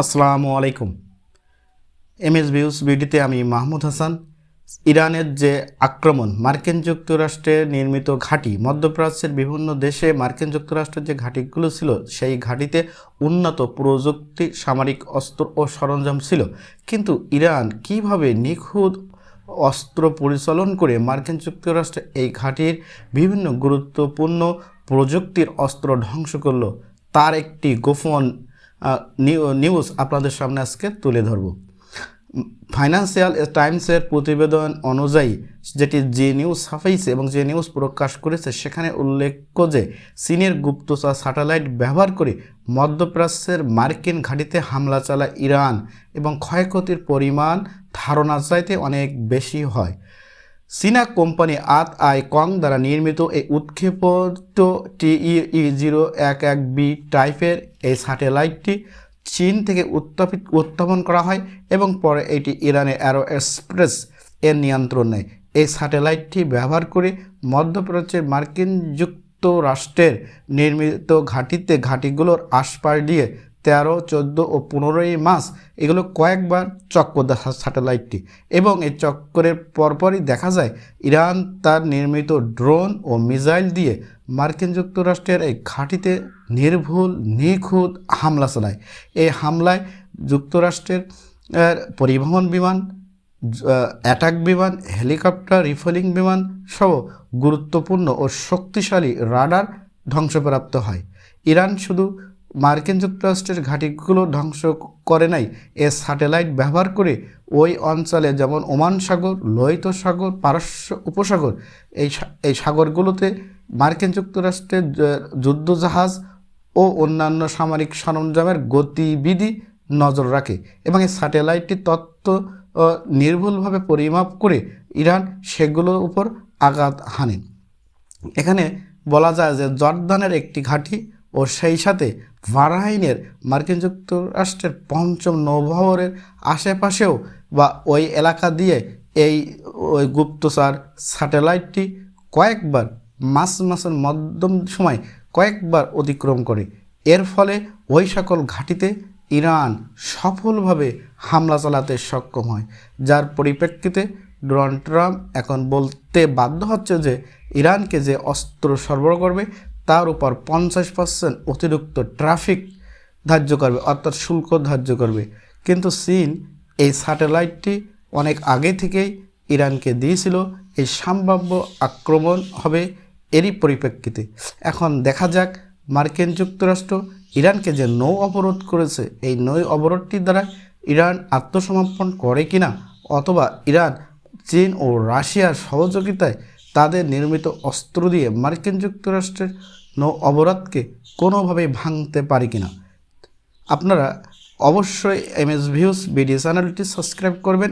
আসসালামু আলাইকুম। MS views ভিডিওতে আমি মাহমুদ হাসান। ইরানের যে আক্রমণ, মার্কিন যুক্তরাষ্ট্রে নির্মিত ঘাঁটি, মধ্যপ্রাচ্যের বিভিন্ন দেশে মার্কিন যুক্তরাষ্ট্রের যে ঘাঁটিগুলো ছিল সেই ঘাঁটিতে উন্নত প্রযুক্তি, সামরিক অস্ত্র ও সরঞ্জাম ছিল। কিন্তু ইরান কিভাবে নিখুঁত অস্ত্র পরিচালন করে মার্কিন যুক্তরাষ্ট্রে এই ঘাঁটির বিভিন্ন গুরুত্বপূর্ণ প্রযুক্তির অস্ত্র ধ্বংস করলো, তার একটি গোপন নিউজ আপনাদের সামনে আজকে তুলে ধরব। ফাইন্যান্সিয়াল টাইমসের প্রতিবেদন অনুযায়ী, যেটি জি নিউজ ছাপাইছে এবং যে নিউজ প্রকাশ করেছে, সেখানে উল্লেখ্য যে চীনের গুপ্তচর স্যাটেলাইট ব্যবহার করে মধ্যপ্রাচ্যের মার্কিন ঘাঁটিতে হামলা চালায় ইরান এবং ক্ষয়ক্ষতির পরিমাণ ধারণা চাইতে অনেক বেশি হয়। চীনা কোম্পানি আই-কং দ্বারা নির্মিত এই উৎক্ষেপিত TE-011B টাইপের এই স্যাটেলাইটটি চীন থেকে উৎক্ষেপণ করা হয় এবং পরে এটি ইরানের এরোস্পেস এর নিয়ন্ত্রণ নেয়। এই স্যাটেলাইটটি ব্যবহার করে মধ্যপ্রাচ্যের মার্কিন যুক্তরাষ্ট্রের নির্মিত ঘাঁটিগুলোর আশপাশ দিয়ে 13, 14 ও 15 মাস এগুলো কয়েকবার চক্কর দেয় স্যাটেলাইটটি, এবং এই চক্করের পরপরই দেখা যায় ইরান তার নির্মিত ড্রোন ও মিসাইল দিয়ে মার্কিন যুক্তরাষ্ট্রের এই ঘাঁটিতে নির্ভুল নিখুঁত হামলা চালায়। এই হামলায় যুক্তরাষ্ট্রের পরিবহন বিমান, অ্যাটাক বিমান, হেলিকপ্টার, রিফুয়েলিং বিমান সহ গুরুত্বপূর্ণ ও শক্তিশালী রাডার ধ্বংসপ্রাপ্ত হয়। ইরান শুধু মার্কিন যুক্তরাষ্ট্রের ঘাঁটিগুলো ধ্বংস করে নাই, এ স্যাটেলাইট ব্যবহার করে ওই অঞ্চলে যেমন ওমান সাগর, লোহিত সাগর, পারস্য উপসাগর, এই সাগরগুলোতে মার্কিন যুক্তরাষ্ট্রের যুদ্ধজাহাজ ও অন্যান্য সামরিক সরঞ্জামের গতিবিধি নজর রাখে এবং এই স্যাটেলাইটটি তথ্য নির্ভুলভাবে পরিমাপ করে ইরান সেগুলোর উপর আঘাত হানে। এখানে বলা যায় যে জর্দানের একটি ঘাঁটি ও সেই সাথে বাহরাইনের মার্কিন যুক্তরাষ্ট্রের 5ম নৌবহরের আশেপাশেও বা ওই এলাকা দিয়ে ওই গুপ্তচর স্যাটেলাইটটি কয়েকবার মাসের মধ্যম সময় কয়েকবার অতিক্রম করে। এর ফলে ওই সকল ঘাঁটিতে ইরান সফলভাবে হামলা চালাতে সক্ষম হয়, যার পরিপ্রেক্ষিতে ডোনাল্ড ট্রাম্প এখন বলতে বাধ্য হচ্ছে যে ইরানকে যে অস্ত্র সরবরাহ করবে তার উপর 50% অতিরিক্ত ট্রাফিক ধার্য করবে, অর্থাৎ শুল্ক ধার্য করবে। কিন্তু চীন এই স্যাটেলাইটটি অনেক আগে থেকেই ইরানকে দিয়েছিল এই সম্ভাব্য আক্রমণ হবে এরই পরিপ্রেক্ষিতে। এখন দেখা যাক মার্কিন যুক্তরাষ্ট্র ইরানকে যে নৌ অবরোধ করেছে, এই নৌ অবরোধটির দ্বারা ইরান আত্মসমর্পণ করে কিনা, অথবা ইরান চীন ও রাশিয়ার সহযোগিতায় তাদের নির্মিত অস্ত্র দিয়ে মার্কিন যুক্তরাষ্ট্রের নৌ অবরোধকে কোনোভাবেই ভাঙতে পারে কিনা। আপনারা অবশ্যই এমএস ভিউজ ভিডিও চ্যানেলটি সাবস্ক্রাইব করবেন।